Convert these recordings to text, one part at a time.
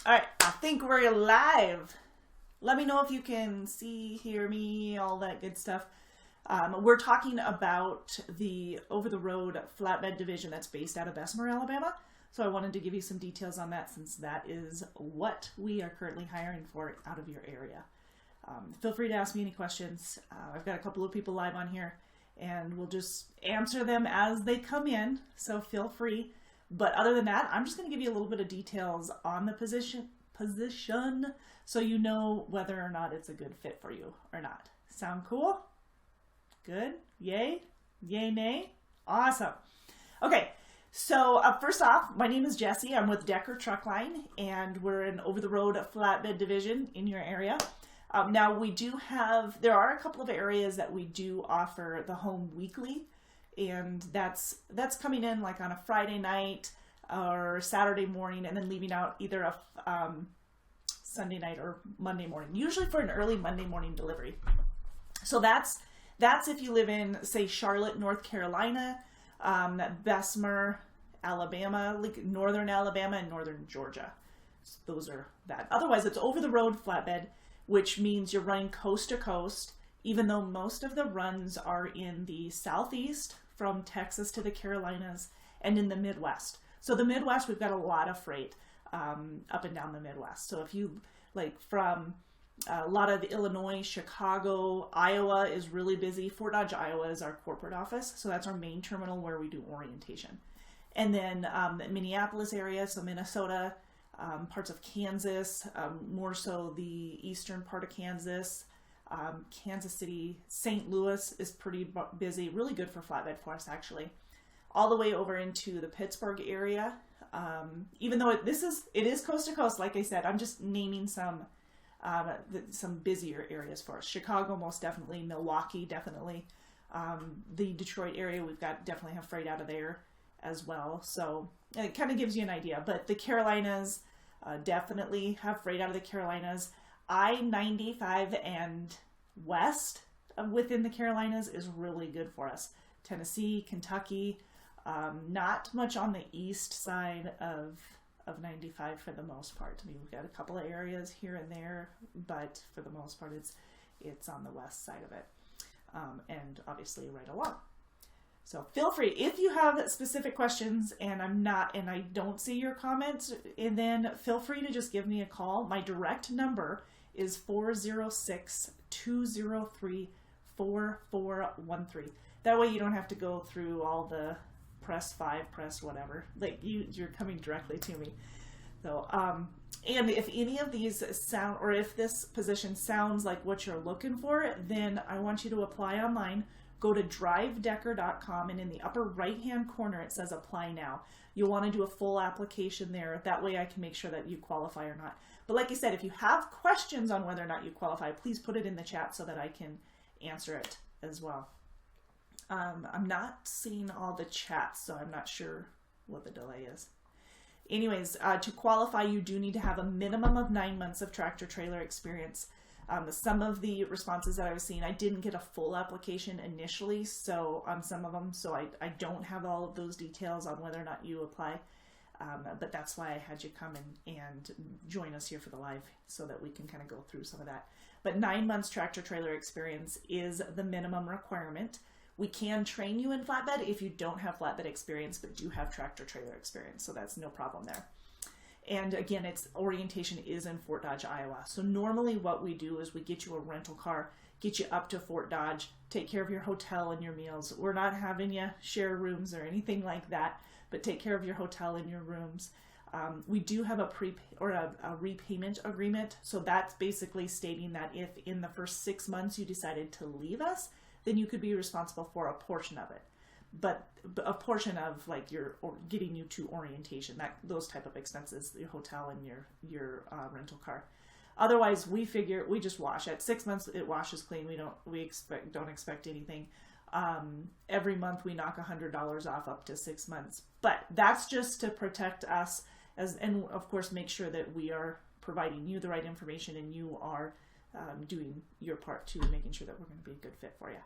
All right, I think we're live. Let me know if you can see, hear me, all that good stuff. We're talking about the over-the-road flatbed division that's based out of Bessemer, Alabama. So I wanted to give you some details on that since that is what we are currently hiring for out of your area. Feel free to ask me any questions. I've got a couple of people live on here and we'll just answer them as they come in. So feel free. But other than that, I'm just going to give you a little bit of details on the position so you know whether or not it's a good fit for you or not. Sound cool? Good? Yay? Yay, nay? Awesome. Okay, so first off, my name is Jessie. I'm with Decker Truckline, and we're an over-the-road flatbed division in your area. Now, there are a couple of areas that we do offer the home weekly, and that's coming in like on a Friday night or Saturday morning and then leaving out either a Sunday night or Monday morning, usually for an early Monday morning delivery. So that's if you live in, say, Charlotte, North Carolina, Bessemer, Alabama, like northern Alabama and northern Georgia. So those are that. Otherwise, it's over the road flatbed, which means you're running coast to coast, even though most of the runs are in the southeast, from Texas to the Carolinas, and in the Midwest. So the Midwest, we've got a lot of freight up and down the Midwest. So if you, like from a lot of Illinois, Chicago, Iowa is really busy. Fort Dodge, Iowa is our corporate office. So that's our main terminal where we do orientation. And then the Minneapolis area, so Minnesota, parts of Kansas, more so the eastern part of Kansas, Kansas City, St. Louis is pretty busy, really good for flatbed for us actually. All the way over into the Pittsburgh area, even though it is coast to coast, like I said, I'm just naming some busier areas for us. Chicago, most definitely. Milwaukee, definitely. The Detroit area, we've got definitely have freight out of there as well. So it kind of gives you an idea. But the Carolinas definitely have freight out of the Carolinas. I-95 and west within the Carolinas is really good for us. Tennessee, Kentucky, not much on the east side of 95 for the most part. I mean, we've got a couple of areas here and there, but for the most part, it's on the west side of it, and obviously right along. So feel free if you have specific questions, and I don't see your comments, and then feel free to just give me a call. My direct number is 406-203-4413. That way you don't have to go through all the press 5, press whatever. Like you're coming directly to me. So, and if any of these sound, or if this position sounds like what you're looking for, then I want you to apply online. Go to drivedecker.com, and in the upper right-hand corner, it says apply now. You'll want to do a full application there. That way I can make sure that you qualify or not. But like I said, if you have questions on whether or not you qualify, please put it in the chat so that I can answer it as well. I'm not seeing all the chats, so I'm not sure what the delay is. Anyways, to qualify, you do need to have a minimum of 9 months of tractor trailer experience. Some of the responses that I was seeing, I didn't get a full application initially, so on some of them, so I don't have all of those details on whether or not you apply. But that's why I had you come and join us here for the live so that we can kind of go through some of that. But 9 months tractor trailer experience is the minimum requirement. We can train you in flatbed if you don't have flatbed experience but do have tractor trailer experience, so that's no problem there. And again, orientation is in Fort Dodge, Iowa. So normally what we do is we get you a rental car, get you up to Fort Dodge, take care of your hotel and your meals. We're not having you share rooms or anything like that, but take care of your hotel and your rooms. We do have a repayment agreement. So that's basically stating that if in the first 6 months you decided to leave us, then you could be responsible for a portion of it. But a portion of like getting you to orientation, those type of expenses, your hotel and your rental car. Otherwise, we just wash at 6 months. It washes clean. We don't expect anything. Every month we knock $100 off up to 6 months. But that's just to protect us and of course make sure that we are providing you the right information and you are doing your part to making sure that we're going to be a good fit for you.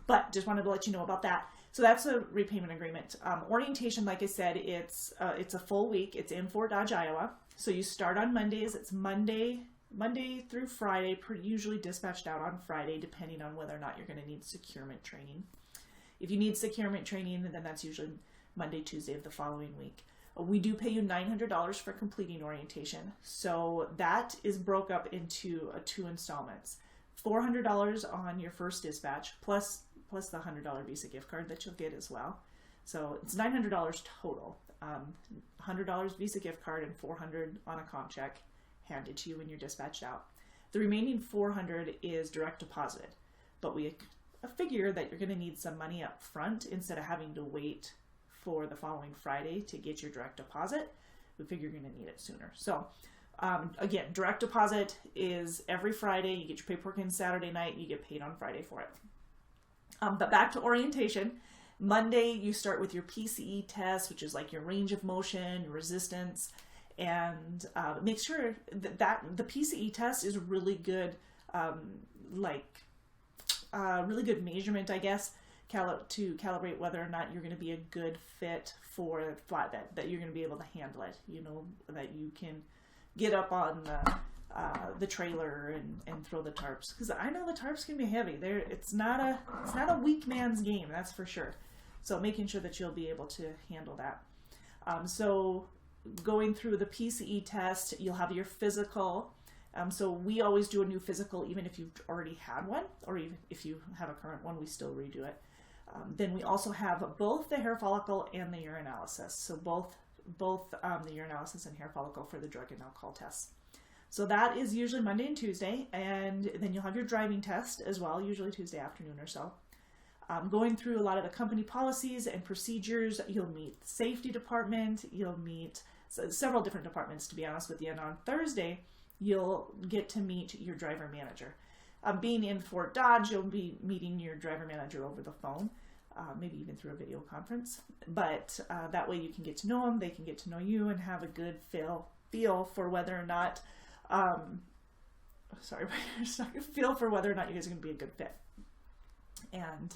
But just wanted to let you know about that. So that's a repayment agreement. Orientation, like I said, it's a full week. It's in Fort Dodge, Iowa. So you start on Mondays. It's Monday through Friday, usually dispatched out on Friday, depending on whether or not you're going to need securement training. If you need securement training, then that's usually Monday, Tuesday of the following week. We do pay you $900 for completing orientation. So that is broke up into 2 installments. $400 on your first dispatch, plus the $100 Visa gift card that you'll get as well. So it's $900 total. $100 Visa gift card and $400 on a comp check handed to you when you're dispatched out. The remaining $400 is direct deposited, but we figure that you're going to need some money up front instead of having to wait for the following Friday to get your direct deposit. We figure you're going to need it sooner. So again, direct deposit is every Friday. You get your paperwork in Saturday night. You get paid on Friday for it. But back to orientation. Monday, you start with your PCE test, which is like your range of motion, your resistance, and make sure that the PCE test is really good, really good measurement, I guess, to calibrate whether or not you're going to be a good fit for flatbed, that you're going to be able to handle it, that you can get up on the trailer and throw the tarps, because I know the tarps can be heavy. It's not a weak man's game, that's for sure. So making sure that you'll be able to handle that. So going through the PCE test, you'll have your physical. So we always do a new physical, even if you've already had one, or even if you have a current one, we still redo it. Then we also have both the hair follicle and the urinalysis. So both the urinalysis and hair follicle for the drug and alcohol tests. So that is usually Monday and Tuesday, and then you'll have your driving test as well, usually Tuesday afternoon or so. Going through a lot of the company policies and procedures, you'll meet the safety department, you'll meet several different departments, to be honest with you, and on Thursday, you'll get to meet your driver manager. Being in Fort Dodge, you'll be meeting your driver manager over the phone, maybe even through a video conference, but that way you can get to know them, they can get to know you, and have a good feel for whether or not feel for whether or not you guys are going to be a good fit. And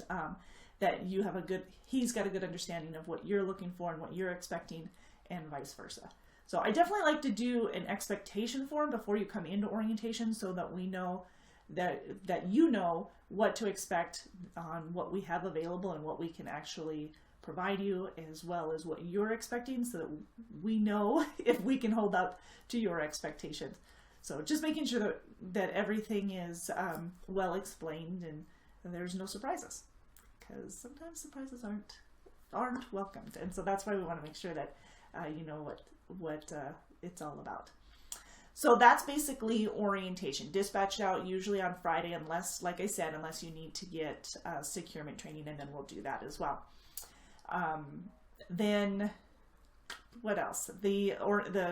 that you have he's got a good understanding of what you're looking for and what you're expecting, and vice versa. So I definitely like to do an expectation form before you come into orientation, so that we know that you know what to expect on what we have available and what we can actually provide you, as well as what you're expecting, so that we know if we can hold up to your expectations. So just making sure that everything is well explained and there's no surprises, because sometimes surprises aren't welcomed, and so that's why we want to make sure that you know what it's all about. So that's basically orientation. Dispatched out usually on Friday, unless, like I said, unless you need to get securement training, and then we'll do that as well. Then what else? The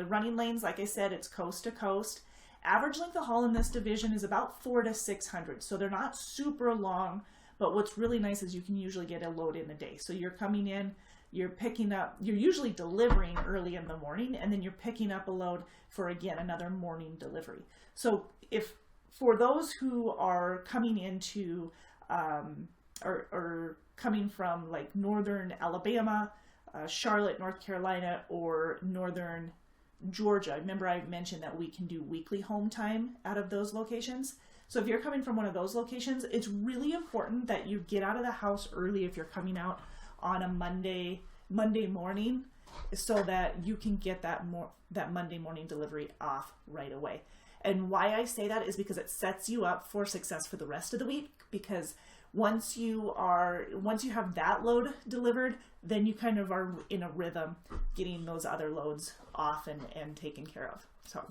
running lanes, like I said, it's coast to coast. Average length of haul in this division is about 400 to 600, so they're not super long, but what's really nice is you can usually get a load in a day. So you're coming in, you're picking up, you're usually delivering early in the morning, and then you're picking up a load for, again, another morning delivery. So if for those who are coming into or coming from like northern Alabama, Charlotte, North Carolina, or northern Georgia, remember I mentioned that we can do weekly home time out of those locations. So if you're coming from one of those locations, it's really important that you get out of the house early if you're coming out on a Monday morning, so that you can get that Monday morning delivery off right away. And why I say that is because it sets you up for success for the rest of the week, because once you have that load delivered, then you kind of are in a rhythm getting those other loads off and taken care of. So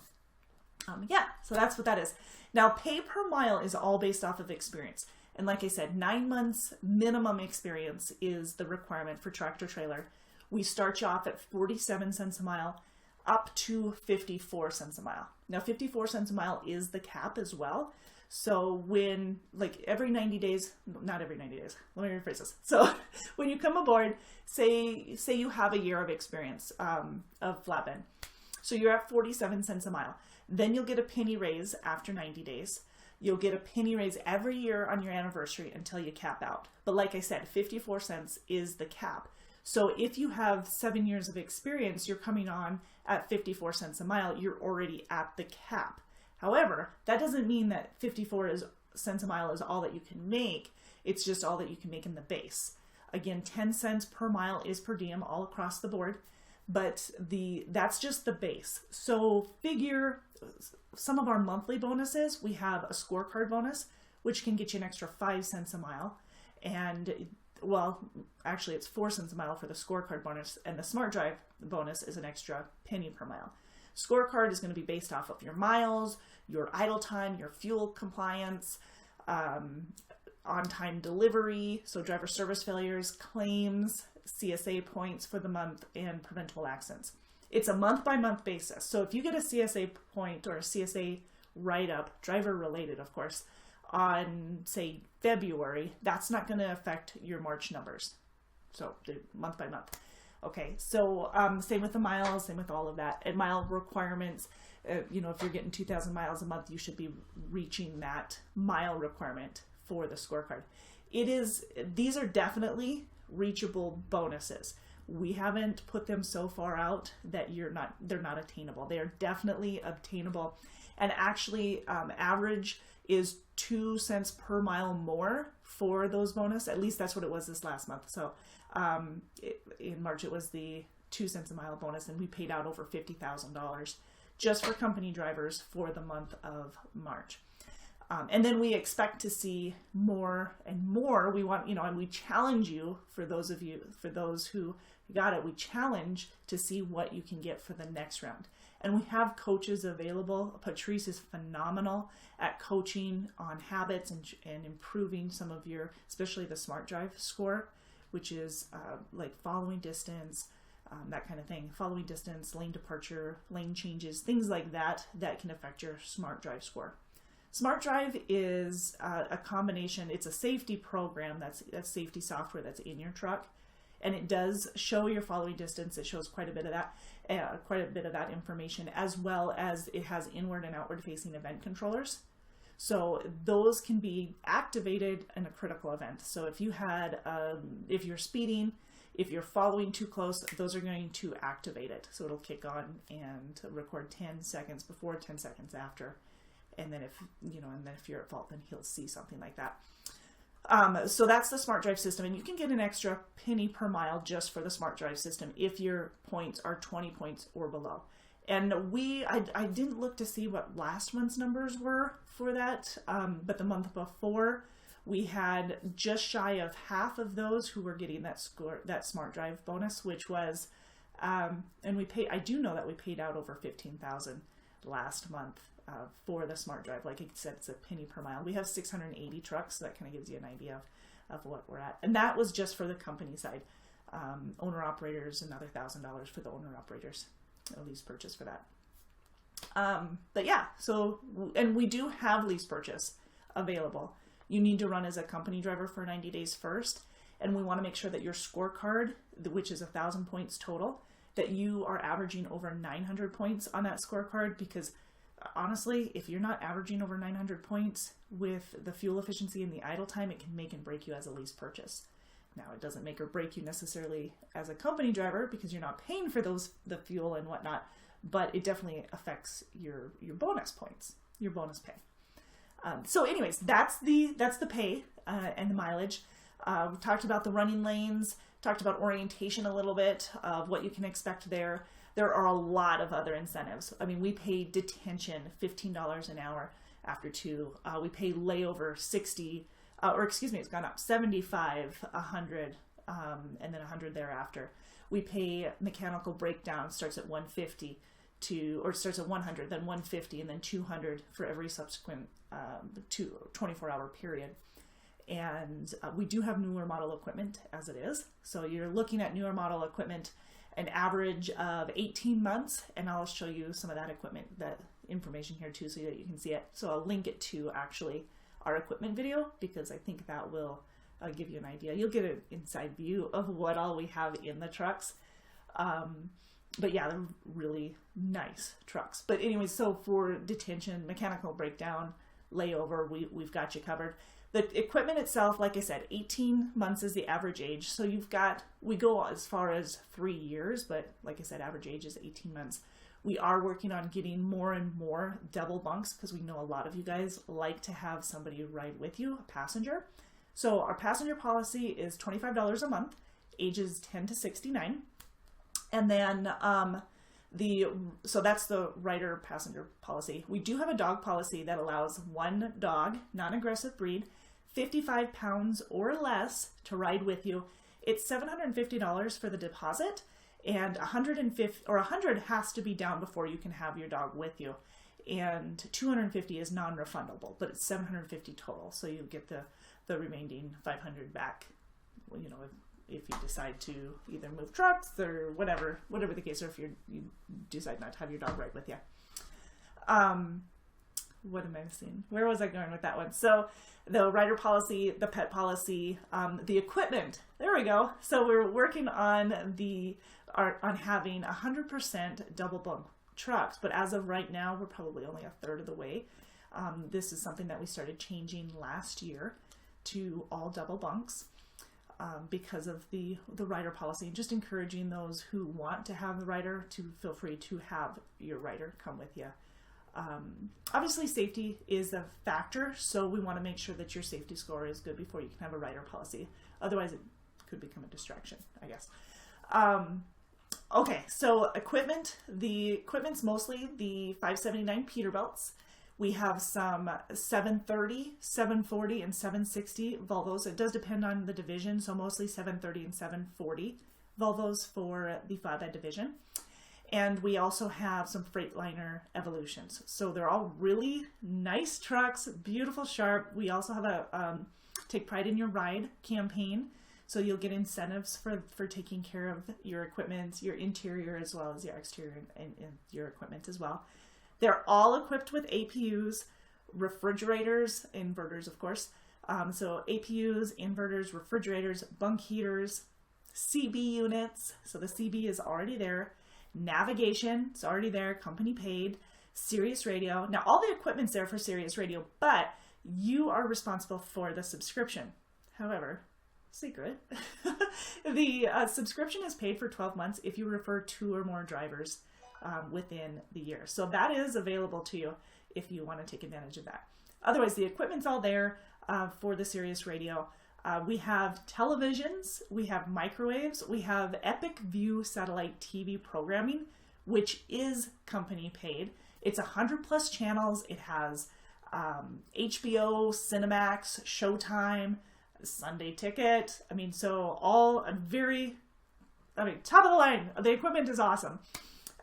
so that's what that is. Now, pay per mile is all based off of experience. And like I said, 9 months minimum experience is the requirement for tractor trailer. We start you off at 47 cents a mile up to 54 cents a mile. Now, 54 cents a mile is the cap as well. So when, like, every 90 days, not every 90 days, let me rephrase this. So when you come aboard, say you have a year of experience of flatbed. So you're at 47 cents a mile. Then you'll get a penny raise after 90 days. You'll get a penny raise every year on your anniversary until you cap out. But like I said, 54 cents is the cap. So if you have 7 years of experience, you're coming on at 54 cents a mile, you're already at the cap. However, that doesn't mean that 54 cents a mile is all that you can make. It's just all that you can make in the base. Again, 10 cents per mile is per diem all across the board, but that's just the base. So figure some of our monthly bonuses. We have a scorecard bonus, which can get you an extra 5 cents a mile. And well, actually it's 4 cents a mile for the scorecard bonus, and the Smart Drive bonus is an extra penny per mile. Scorecard is going to be based off of your miles, your idle time, your fuel compliance, on-time delivery, so driver service failures, claims, CSA points for the month, and preventable accidents. It's a month-by-month basis. So if you get a CSA point or a CSA write-up, driver-related, of course, on, say, February, that's not going to affect your March numbers. So month by month. Okay, so same with the miles, same with all of that. And mile requirements, if you're getting 2,000 miles a month, you should be reaching that mile requirement for the scorecard. These are definitely reachable bonuses. We haven't put them so far out that they're not attainable. They are definitely obtainable. And actually, average is 2 cents per mile more for those bonus. At least that's what it was this last month. So in March, it was the 2 cents a mile bonus, and we paid out over $50,000 just for company drivers for the month of March. And then we expect to see more and more. We want, and we challenge you, for those who got it, we challenge to see what you can get for the next round. And we have coaches available. Patrice is phenomenal at coaching on habits and improving some of your, especially the Smart Drive score, which is like following distance, that kind of thing. Following distance, lane departure, lane changes, things like that can affect your Smart Drive score. Smart Drive is a combination. It's a safety program that's safety software that's in your truck, and it does show your following distance. It shows quite a bit of that information, as well as it has inward and outward facing event controllers. So those can be activated in a critical event. So if if you're speeding, if you're following too close, those are going to activate it. So it'll kick on and record 10 seconds before, 10 seconds after. And then if you're at fault, then he'll see something like that. So that's the Smart Drive system, and you can get an extra penny per mile just for the Smart Drive system if your points are 20 points or below. And I didn't look to see what last month's numbers were for that, but the month before we had just shy of half of those who were getting that Smart Drive bonus, which was, and I do know that we paid out over $15,000 last month. For the Smart Drive. Like I said, it's a penny per mile. We have 680 trucks, so that kind of gives you an idea of what we're at. And that was just for the company side. Owner-operators, another $1,000 for the owner-operators, a lease purchase for that. But yeah, and we do have lease purchase available. You need to run as a company driver for 90 days first, and we want to make sure that your scorecard, which is 1,000 points total, that you are averaging over 900 points on that scorecard, because honestly, if you're not averaging over 900 points with the fuel efficiency and the idle time, it can make and break you as a lease purchase. Now, it doesn't make or break you necessarily as a company driver because you're not paying for the fuel and whatnot, but it definitely affects your bonus points, your bonus pay. So anyways, that's the pay and the mileage. We talked about the running lanes, talked about orientation a little bit of what you can expect there. There are a lot of other incentives. I mean, we pay detention $15 an hour after 2. We pay layover it's gone up 75, 100, and then 100 thereafter. We pay mechanical breakdown, starts at 150 starts at 100, then 150, and then 200 for every subsequent 24-hour period. And we do have newer model equipment as it is. So you're looking at newer model equipment, an average of 18 months, and I'll show you some of that equipment, that information here too, so that you can see it. So I'll link it to actually our equipment video, because I think that will give you an idea. You'll get an inside view of what all we have in the trucks. But yeah, they're really nice trucks. But anyway, so for detention, mechanical breakdown, layover, we've got you covered. The equipment itself, like I said, 18 months is the average age. So we go as far as 3 years, but like I said, average age is 18 months. We are working on getting more and more double bunks because we know a lot of you guys like to have somebody ride with you, a passenger. So our passenger policy is $25 a month, ages 10 to 69. And then so that's the rider passenger policy. We do have a dog policy that allows one dog, non-aggressive breed, 55 pounds or less to ride with you. It's $750 for the deposit, and $100 has to be down before you can have your dog with you. And $250 is non-refundable, but it's $750 total. So you get the remaining $500 back, you know, if you decide to either move trucks or whatever the case, or if you decide not to have your dog ride with you. What am I missing? Where was I going with that one? So the rider policy, the pet policy, the equipment. There we go. So we're working on having 100% double bunk trucks, but as of right now, we're probably only a third of the way. This is something that we started changing last year to all double bunks because of the rider policy, and just encouraging those who want to have the rider to feel free to have your rider come with you. Obviously safety is a factor, so we want to make sure that your safety score is good before you can have a rider policy. Otherwise it could become a distraction, I guess. Okay, so equipment. The equipment's mostly the 579 Peterbilts. We have some 730, 740, and 760 Volvos. It does depend on the division, so mostly 730 and 740 Volvos for the Flatbed division. And we also have some Freightliner Evolutions. So they're all really nice trucks, beautiful, sharp. We also have a Take Pride in Your Ride campaign. So you'll get incentives for taking care of your equipment, your interior as well as your exterior and your equipment as well. They're all equipped with APUs, refrigerators, inverters, of course. So APUs, inverters, refrigerators, bunk heaters, CB units. So the CB is already there. Navigation, it's already there, company paid. Sirius radio. Now all the equipment's there for Sirius radio, but you are responsible for the subscription. However, secret, the subscription is paid for 12 months if you refer 2 or more drivers within the year. So that is available to you if you want to take advantage of that. Otherwise, the equipment's all there for the Sirius radio. We have televisions, we have microwaves, we have Epic View satellite TV programming, which is company paid. It's 100+ channels. It has HBO, Cinemax, Showtime, Sunday Ticket. I mean, so all top of the line. The equipment is awesome.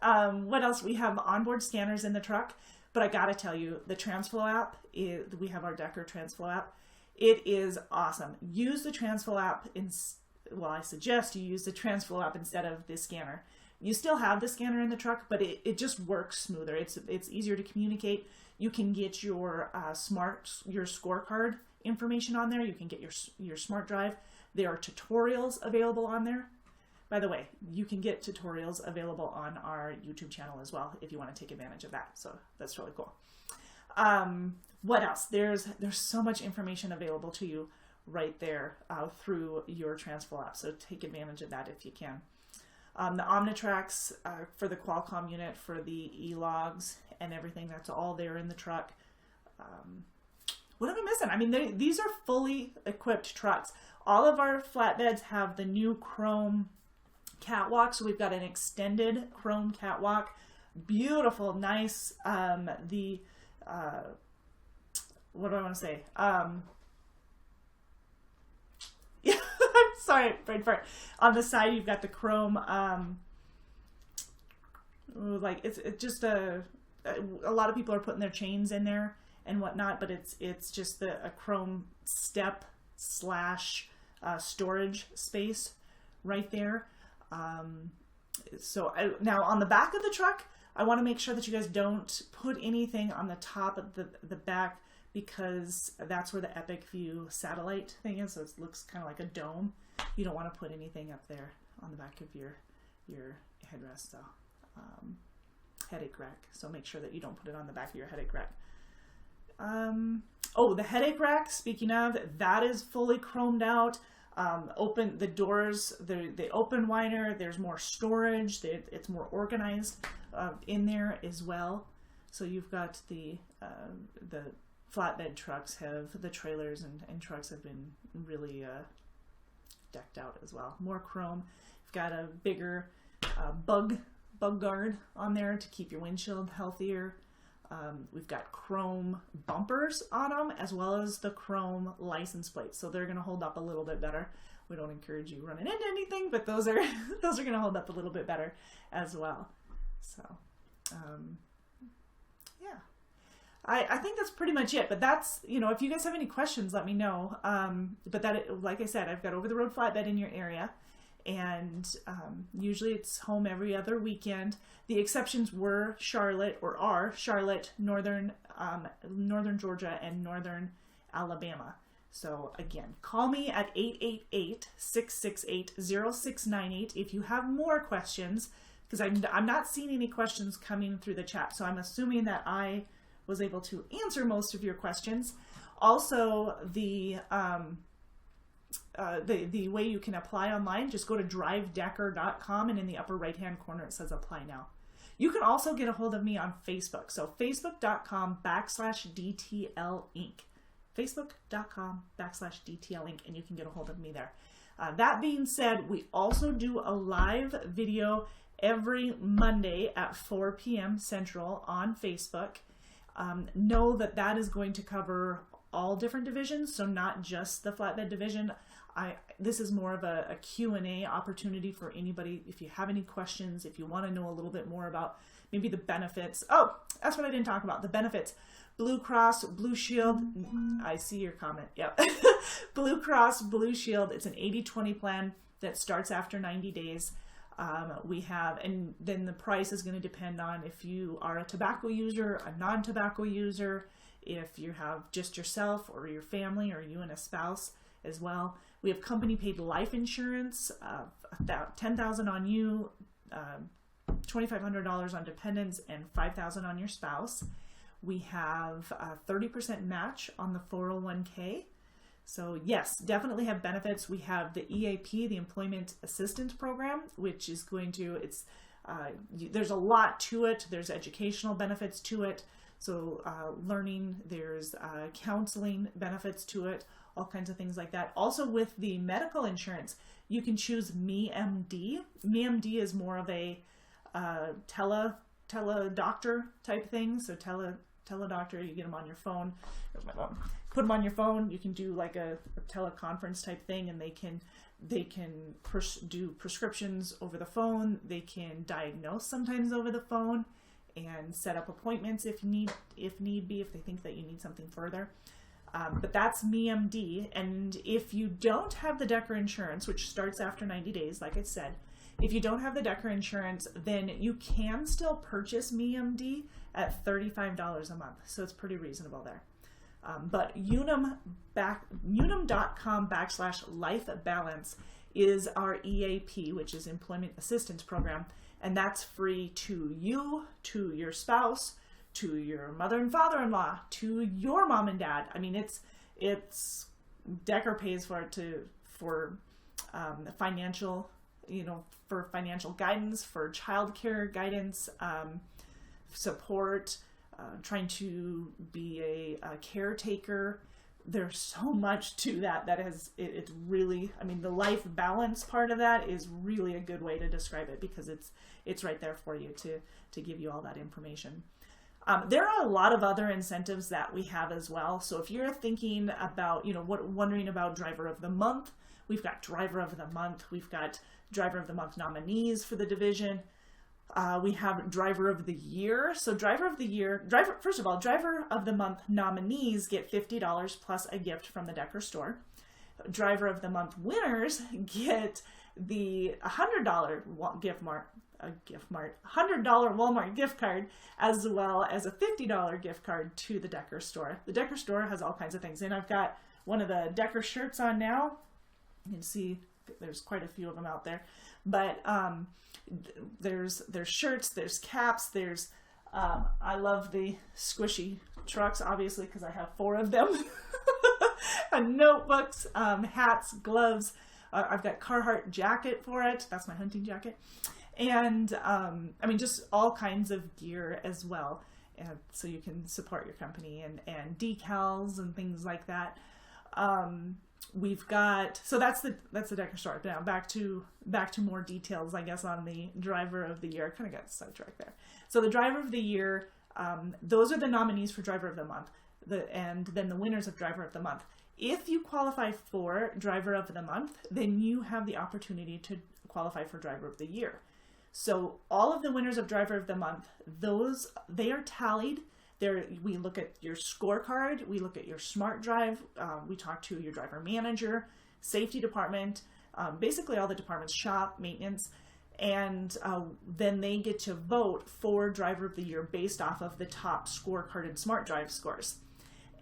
What else? We have onboard scanners in the truck, but I gotta tell you, the TransFlow app, we have our Decker TransFlow app. It is awesome. Use the TransFlow app. I suggest you use the TransFlow app instead of the scanner. You still have the scanner in the truck, but it just works smoother. It's easier to communicate. You can get your your scorecard information on there. You can get your smart drive. There are tutorials available on there. By the way, you can get tutorials available on our YouTube channel as well if you want to take advantage of that. So that's really cool. What else? There's so much information available to you right there through your TransFlow app. So take advantage of that if you can. The Omnitracs for the Qualcomm unit, for the e-logs and everything, that's all there in the truck. What am I missing? I mean, these are fully equipped trucks. All of our flatbeds have the new chrome catwalk. So we've got an extended chrome catwalk. Beautiful, nice. What do I want to say? Yeah, sorry, brain fart. On the side, you've got the chrome. Like it's just a lot of people are putting their chains in there and whatnot, but it's just a chrome step / storage space right there. Now on the back of the truck, I want to make sure that you guys don't put anything on the top of the back, because that's where the Epic View satellite thing is. So it looks kind of like a dome. You don't want to put anything up there on the back of your headrest, so headache rack. So make sure that you don't put it on the back of your headache rack. Oh, the headache rack, speaking of, that is fully chromed out. Open the doors, they open wider, there's more storage, it's more organized in there as well. So you've got the flatbed trucks the trailers and trucks have been really decked out as well. More chrome. You've got a bigger bug guard on there to keep your windshield healthier. We've got chrome bumpers on them as well as the chrome license plates, so they're going to hold up a little bit better. We don't encourage you running into anything, but those are going to hold up a little bit better as well. So yeah, I think that's pretty much it. But that's, if you guys have any questions, let me know. But like I said, I've got over the road flatbed in your area. And usually it's home every other weekend. The exceptions are Charlotte, northern Georgia, and northern Alabama. So again, call me at 888-668-0698 if you have more questions, because I'm not seeing any questions coming through the chat. So I'm assuming that I was able to answer most of your questions. Also, the way you can apply online, just go to drivedecker.com, and in the upper right hand corner it says apply now. You can also get a hold of me on Facebook. So facebook.com/DTL Inc. Facebook.com/DTL Inc. and you can get a hold of me there. That being said, we also do a live video every Monday at 4 p.m. Central on Facebook. Know that is going to cover all different divisions, so not just the flatbed division. This is more of a Q&A opportunity for anybody. If you have any questions, if you want to know a little bit more about maybe the benefits. Oh, that's what I didn't talk about, the benefits. Blue Cross, Blue Shield. I see your comment. Yep. Blue Cross, Blue Shield. It's an 80-20 plan that starts after 90 days. And then the price is going to depend on if you are a tobacco user, a non-tobacco user, if you have just yourself or your family or you and a spouse as well. We have company paid life insurance, $10,000 on you, $2,500 on dependents, and $5,000 on your spouse. We have a 30% match on the 401k. So yes, definitely have benefits. We have the EAP, the Employment Assistance Program, which is there's a lot to it. There's educational benefits to it. So learning, there's counseling benefits to it, all kinds of things like that. Also with the medical insurance, you can choose MeMD. MeMD is more of a tele-doctor type thing. So tele-doctor, you get them on your phone. There's my phone. Put them on your phone. You can do like a teleconference type thing, and they can do prescriptions over the phone. They can diagnose sometimes over the phone and set up appointments if need be, if they think that you need something further. But that's MeMD. And if you don't have the Decker insurance, which starts after 90 days, like I said, if you don't have the Decker insurance, then you can still purchase MeMD at $35 a month. So it's pretty reasonable there. But unum.com/lifebalance is our EAP, which is Employment Assistance Program. And that's free to you, to your spouse, to your mother and father-in-law, to your mom and dad. I mean, it's Decker pays for it for financial, for financial guidance, for childcare guidance, support, trying to be a caretaker. There's so much to that it's really, the life balance part of that is really a good way to describe it, because it's right there for you to give you all that information. There are a lot of other incentives that we have as well. So if you're thinking about, wondering about Driver of the Month, we've got Driver of the Month. We've got Driver of the Month nominees for the division. We have Driver of the Year. So first of all, Driver of the Month nominees get $50 plus a gift from the Decker store. Driver of the Month winners get the $100 $100 Walmart gift card, as well as a $50 gift card to the Decker store. The Decker store has all kinds of things, and I've got one of the Decker shirts on now. You can see there's quite a few of them out there, but there's shirts, there's caps, there's I love the squishy trucks, obviously, because I have 4 of them. And notebooks, hats, gloves. I've got Carhartt jacket for it. That's my hunting jacket. And I mean, just all kinds of gear as well. So you can support your company, and decals and things like that. We've got, so that's the Decker story. Now back to more details, I guess, on the driver of the year. I kind of got sidetracked there. So the driver of the year, those are the nominees for driver of the month, and then the winners of driver of the month. If you qualify for driver of the month, then you have the opportunity to qualify for driver of the year. So all of the winners of driver of the month, they are tallied. We look at your scorecard, we look at your smart drive, we talk to your driver manager, safety department, basically all the departments, shop, maintenance, and then they get to vote for driver of the year based off of the top scorecarded smart drive scores.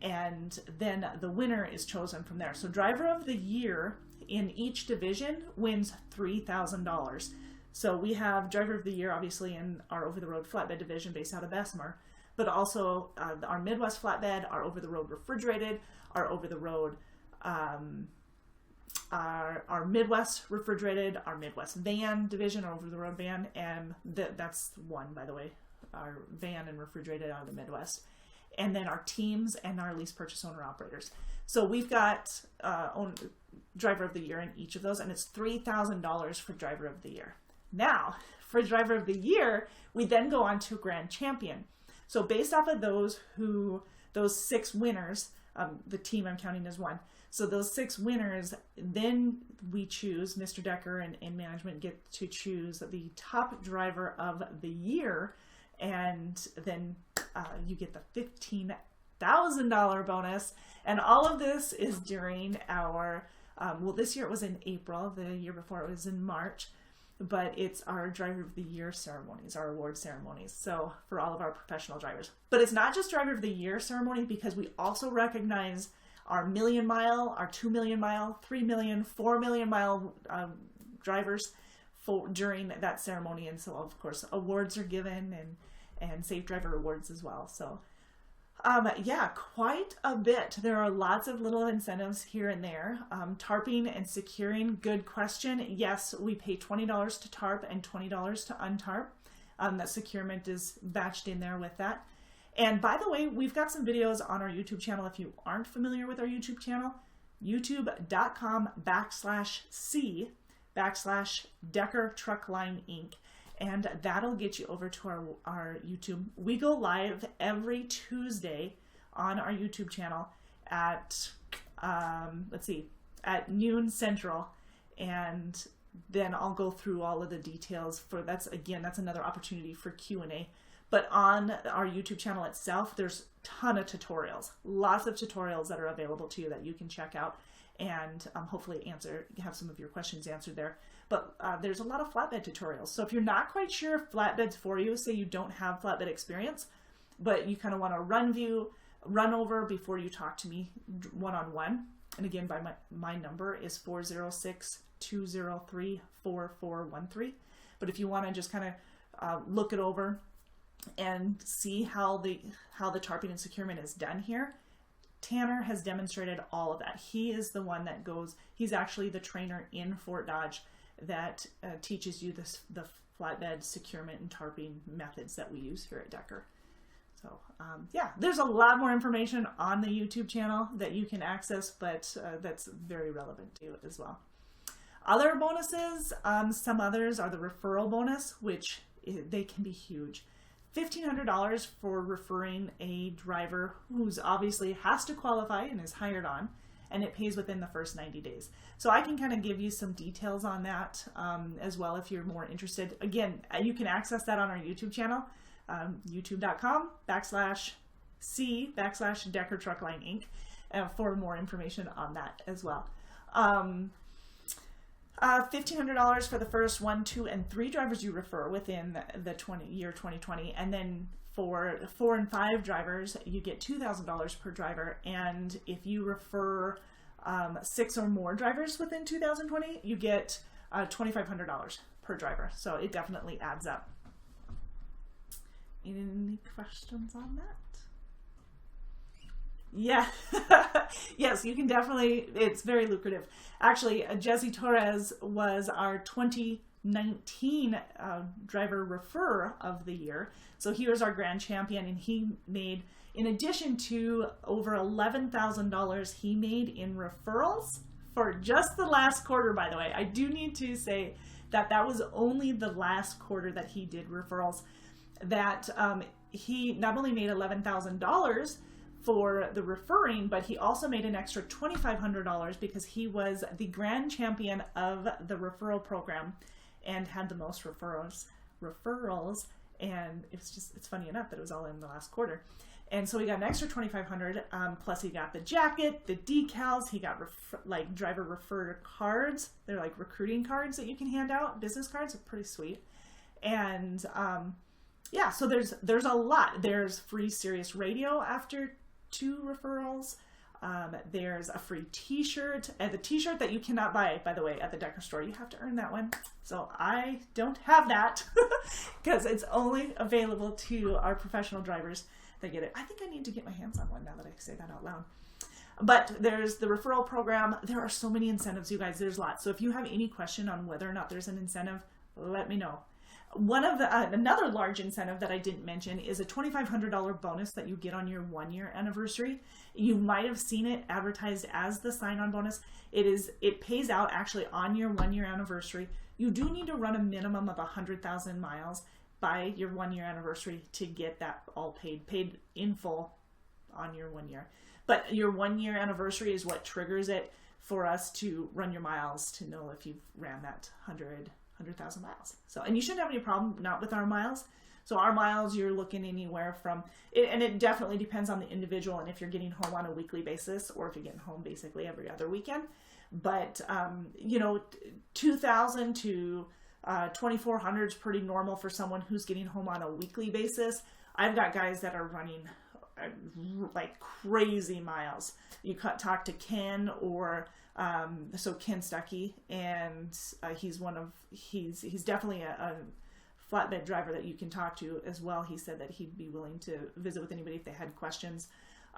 And then the winner is chosen from there. So driver of the year in each division wins $3,000. So we have driver of the year, obviously, in our over-the-road flatbed division based out of Bessemer, but also our Midwest flatbed, our over-the-road refrigerated, our over-the-road, our Midwest refrigerated, our Midwest van division, our over-the-road van, and that's one, by the way, our van and refrigerated out of the Midwest. And then our teams and our lease purchase owner operators. So we've got driver of the year in each of those, and it's $3,000 for driver of the year. Now, for driver of the year, we then go on to grand champion. So based off of those 6 winners, the team I'm counting as one. So those 6 winners, then we choose, Mr. Decker and management get to choose the top driver of the year, and then you get the $15,000 bonus. And all of this is during our, well, this year it was in April, the year before it was in March, but it's our driver of the year ceremonies, our award ceremonies. So for all of our professional drivers, but it's not just driver of the year ceremony, because we also recognize our million mile, our 2 million mile, 3 million, 4 million mile drivers during that ceremony. And so of course awards are given, and safe driver awards as well. So yeah, quite a bit. There are lots of little incentives here and there. Tarping and securing, good question. Yes, we pay $20 to tarp and $20 to untarp. That securement is batched in there with that. And by the way, we've got some videos on our YouTube channel. If you aren't familiar with our YouTube channel, youtube.com/C/Decker Truck Line Inc. And that'll get you over to our YouTube. We go live every Tuesday on our YouTube channel at, at noon Central. And then I'll go through all of the details for, that's another opportunity for Q&A. But on our YouTube channel itself, there's a ton of tutorials, lots of tutorials that are available to you that you can check out, and hopefully have some of your questions answered there. But there's a lot of flatbed tutorials. So if you're not quite sure if flatbed's for you, say you don't have flatbed experience, but you kind of want to run over before you talk to me one-on-one. And again, my number is 406-203-4413. But if you want to just kind of look it over and see how the tarping and securement is done here, Tanner has demonstrated all of that. He is the one that he's actually the trainer in Fort Dodge that teaches you the flatbed securement and tarping methods that we use here at Decker. So yeah, there's a lot more information on the YouTube channel that you can access, but that's very relevant to it as well. Other bonuses, some others are the referral bonus, which they can be huge. $1,500 for referring a driver who's obviously has to qualify and is hired on, and it pays within the first 90 days. So I can kind of give you some details on that as well if you're more interested. Again, you can access that on our YouTube channel, youtube.com/C/Decker Truck Line Inc. For more information on that as well. $1,500 for the first 1, 2, and 3 drivers you refer within the year 2020, and then for 4 and 5 drivers you get $2,000 per driver, and if you refer 6 or more drivers within 2020, you get $2,500 per driver. So it definitely adds up. Any questions on that? Yeah. Yes, you can definitely, it's very lucrative. Actually, Jesse Torres was our 2019 driver referrer of the year. So he was our grand champion, and he made, in addition to over $11,000 he made in referrals for just the last quarter, by the way. I do need to say that that was only the last quarter that he did referrals. That he not only made $11,000 for the referring, but he also made an extra $2,500 because he was the grand champion of the referral program and had the most referrals. And it's funny enough that it was all in the last quarter. And so he got an extra $2,500, plus he got the jacket, the decals, he got like driver referred cards. They're like recruiting cards that you can hand out, business cards. Are pretty sweet. And yeah, so there's a lot. There's free Sirius radio after 2 referrals. There's a free t-shirt, and the t-shirt that you cannot buy, by the way, at the Decker store. You have to earn that one. So I don't have that because it's only available to our professional drivers that get it. I think I need to get my hands on one now that I say that out loud. But there's the referral program. There are so many incentives, you guys. There's lots. So if you have any question on whether or not there's an incentive, let me know. One of the another large incentive that I didn't mention is a $2,500 bonus that you get on your 1-year anniversary. You might have seen it advertised as the sign-on bonus. It pays out actually on your 1-year anniversary. You do need to run a minimum of 100,000 miles by your 1-year anniversary to get that all paid in full on your 1 year. But your 1-year anniversary is what triggers it for us to run your miles to know if you've ran that 100,000 miles. So, and you shouldn't have any problem not with our miles. So our miles, you're looking anywhere from, and it definitely depends on the individual and if you're getting home on a weekly basis or if you're getting home basically every other weekend. But, 2,000 to 2,400 is pretty normal for someone who's getting home on a weekly basis. I've got guys that are running like crazy miles. You talk to Ken or so Ken Stuckey, and he's definitely a flatbed driver that you can talk to as well. He said that he'd be willing to visit with anybody if they had questions.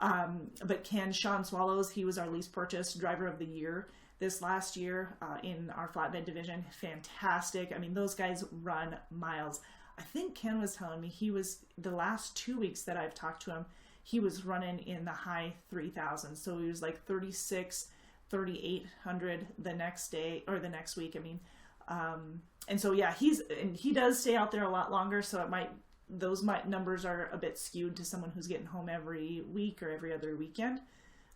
But Sean Swallows, he was our lease purchase driver of the year this last year in our flatbed division. Fantastic. I mean, those guys run miles. I think Ken was telling me the last 2 weeks that I've talked to him, he was running in the high 3,000. So he was like 3,800 the next day or the next week. I mean, and so yeah, he does stay out there a lot longer. So those numbers are a bit skewed to someone who's getting home every week or every other weekend.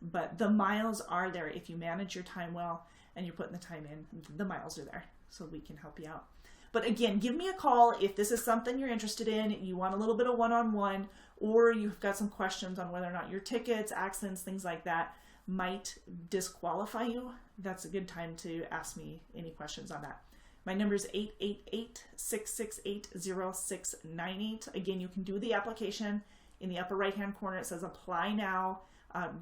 But the miles are there. If you manage your time well and you're putting the time in, the miles are there. So we can help you out. But again, give me a call if this is something you're interested in, you want a little bit of one-on-one, or you've got some questions on whether or not your tickets, accidents, things like that might disqualify you. That's a good time to ask me any questions on that. My number is 888-668-0698. Again, you can do the application. In the upper right-hand corner, it says Apply Now.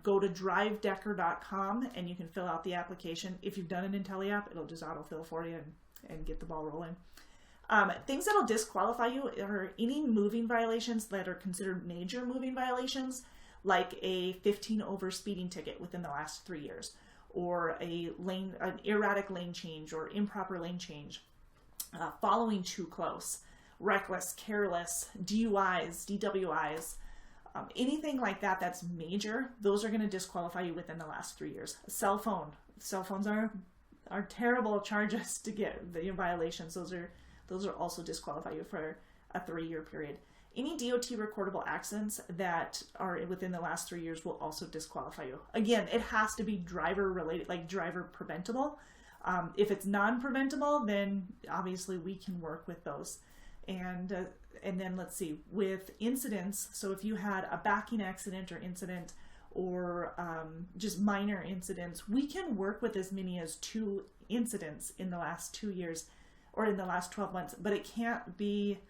Go to drivedecker.com and you can fill out the application. If you've done an IntelliApp, it'll just autofill for you and get the ball rolling. Things that'll disqualify you are any moving violations that are considered major moving violations, like a 15 over speeding ticket within the last 3 years, or an erratic lane change or improper lane change, following too close, reckless, careless, DUIs, DWIs, anything like that that's major. Those are going to disqualify you within the last 3 years. Cell phones are terrible charges to get the violations. Those are also disqualify you for a 3-year period. Any DOT recordable accidents that are within the last 3 years will also disqualify you. Again, it has to be driver related, like driver preventable. If it's non-preventable, then obviously we can work with those. And then let's see, with incidents, so if you had a backing accident or incident or just minor incidents, we can work with as many as 2 incidents in the last 2 years or in the last 12 months, but it can't be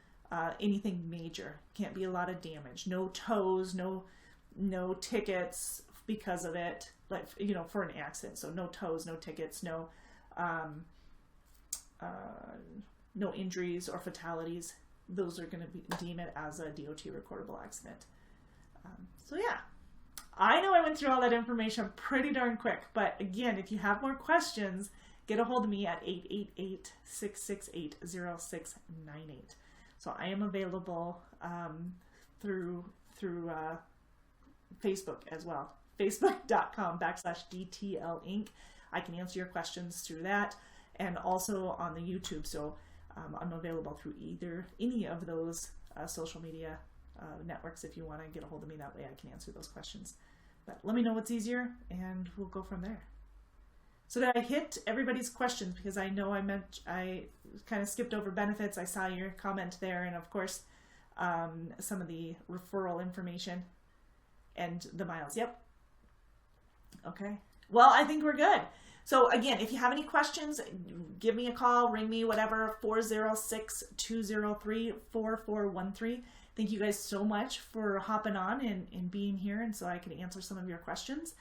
anything major. Can't be a lot of damage. No tows, no tickets because of it, like, for an accident. So no tows, no tickets, no injuries or fatalities. those are going to deem it as a DOT recordable accident. So yeah, I know I went through all that information pretty darn quick, but again, if you have more questions, get a hold of me at 888-668-0698. So I am available through Facebook as well. Facebook.com/DTL Inc. I can answer your questions through that, and also on the YouTube. So I'm available through any of those social media networks. If you want to get a hold of me that way, I can answer those questions. But let me know what's easier, and we'll go from there. So did I hit everybody's questions? Because I know I kind of skipped over benefits. I saw your comment there, and of course, some of the referral information and the miles. Yep. Okay. Well, I think we're good. So again, if you have any questions, give me a call, ring me, whatever, 406-203-4413. Thank you guys so much for hopping on and being here, and so I can answer some of your questions.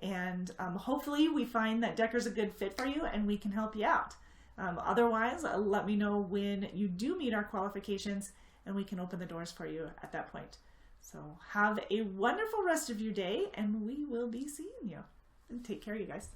And hopefully we find that Decker's a good fit for you and we can help you out. Otherwise, let me know when you do meet our qualifications and we can open the doors for you at that point. So have a wonderful rest of your day, and we will be seeing you. And take care, you guys.